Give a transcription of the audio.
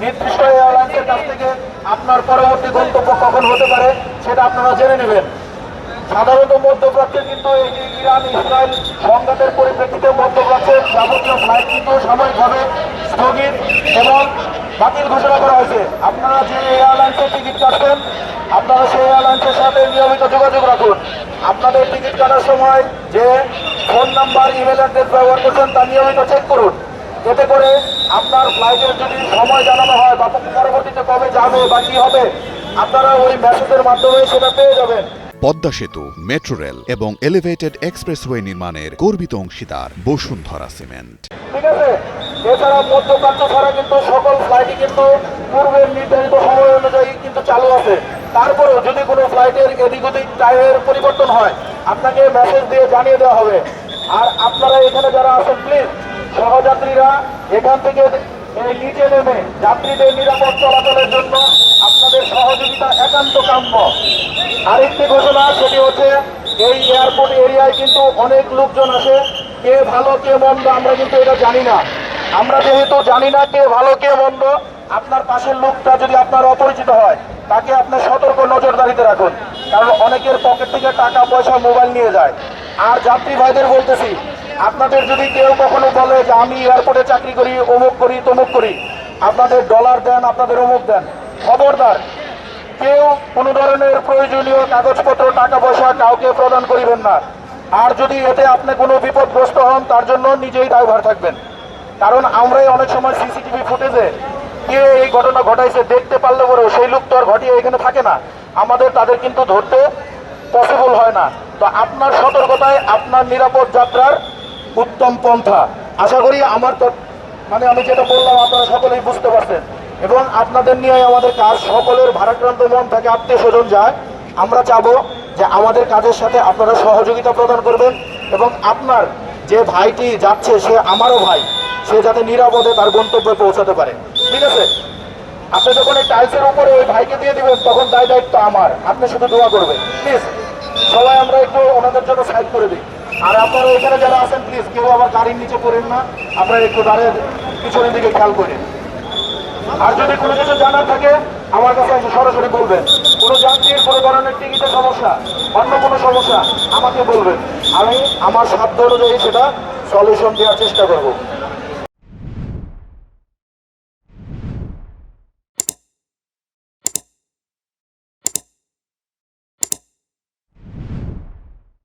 নির্দিষ্ট এয়ারলাইন্সের কাছ থেকে আপনার পরবর্তী গন্তব্য কখন হতে পারে সেটা আপনারা জেনে নেবেন। সাধারণত মধ্যপ্রাচ্যে কিন্তু এই যে ইরান ইসরায়েল সংঘাতের পরিপ্রেক্ষিতে মধ্যপ্রাচ্যের যাবতীয় ফ্লাইট কিন্তু সাময়িকভাবে স্থগিত এবং বাতিল ঘোষণা করা হয়েছে। আপনারা যে এয়ারলাইন্সের টিকিট কাটছেন আপনারা সেই এয়ারলাইন্সের সাথে নিয়মিত যোগাযোগ রাখুন। আপনাদের টিকিট কাটার সময় যে ফোন নাম্বার ইমেল অ্যাড্রেস ব্যবহার করছেন তা নিয়মিত চেক করুন। এতে করে আপনার ফ্লাইটের যদি সময় জানানো হয় বা পরবর্তীতে কবে যাবে বা কি হবে আপনারা ওই মেসেজের মাধ্যমে সেটা পেয়ে যাবেন। পদ্মা সেতু, মেট্রো রেল এবং এলিভেটেড এক্সপ্রেসওয়ে নির্মাণের গর্বিত অংশীদার বসুন্ধরা সিমেন্ট। ঠিক আছে, এছাড়া মধ্যপ্রাচ্য ছাড়া কিন্তু সকল ফ্লাইটই কিন্তু পূর্বের নির্ধারিত সময় অনুযায়ী কিন্তু চালু আছে। তারপরেও যদি কোনো ফ্লাইটের এদিক ওদিক টাইমের পরিবর্তন হয় আপনাকে মেসেজ দিয়ে জানিয়ে দেওয়া হবে। আর আপনারা এখানে যারা আছেন প্লিজ সহযাত্রীরা এখান থেকে নিচে নেমে যাত্রীদের নিরাপদ চলাচলের জন্য আপনাদের সহযোগিতা একান্ত কাম্য। আরেকটি ঘোষণা সেটি হচ্ছে এই এয়ারপোর্ট এরিয়ায় কিন্তু অনেক লোকজন আসে, কে ভালো কে মন্দ আমরা কিন্তু এটা জানি না। আমরা যেহেতু জানি না কে ভালো কে মন্দ, আপনার পাশের লোকটা যদি আপনার অপরিচিত হয় তাকে আপনি সতর্ক নজরদারিতে রাখুন, কারণ অনেকের পকেট থেকে টাকা পয়সা মোবাইল নিয়ে যায়। আর যাত্রী ভাইদের বলতেছি আপনাদের যদি কেউ কখনো বলে যে আমি এয়ারপোর্টে চাকরি করি, অমুক করি তমুক করি, আপনাদের ডলার দেন আপনাদের অমুক দেন, খবরদার কেউ কোনো ধরনের প্রয়োজনীয় কাগজপত্র টাকা পয়সা কাউকে প্রদান করিবেন না। আর যদি এতে আপনি কোনো বিপদগ্রস্ত হন তার জন্য নিজেই দায়ভার থাকবেন, কারণ আমরাই অনেক সময় সিসিটিভি ফুটেজে কে এই ঘটনা ঘটাইছে দেখতে পারলে পরেও সেই লোক তো আর ঘটিয়ে এখানে থাকে না, আমাদের তাদের কিন্তু ধরতে পসিবল হয় না। তো আপনার সতর্কতায় আপনার নিরাপদ যাত্রার উত্তম পন্থা। আশা করি আমার আমি যেটা বললাম আপনারা সকলেই বুঝতে পারছেন এবং আপনাদের নিয়ে আমাদের কাজ। সকলের ভারাক্রান্ত মন থেকে আত্মীয় স্বজন যায়, আমরা চাবো যে আমাদের কাজের সাথে আপনারা সহযোগিতা প্রদান করবেন এবং আপনার যে ভাইটি যাচ্ছে সে আমারও ভাই, সে যাতে নিরাপদে তার গন্তব্যে পৌঁছাতে পারে। ঠিক আছে, আপনি যখন এই টাইলসের উপরে ওই ভাইকে দিয়ে দিবেন তখন দায়িত্ব আমার, আপনি শুধু দোয়া করবেন। প্লিজ সবাই আমরা একটু ওনাদের জন্য সাইড করে দিই। আর আপনারা এখানে যারা আছেন প্লিজ কেউ আবার গাড়ির নিচে পড়েন না, আপনারা একটু দাঁড়িয়ে পিছনের দিকে খেয়াল করেন। আর যদি কোনো কিছু জানার থাকে আমার কাছে এসে সরাসরি বলবেন। কোনো যাত্রীর কোনো ধরনের টিকিটের সমস্যা, অন্য কোনো সমস্যা আমাকে বলবেন, আমি আমার সাধ্য অনুযায়ী সেটা সলিউশন দেওয়ার চেষ্টা করব।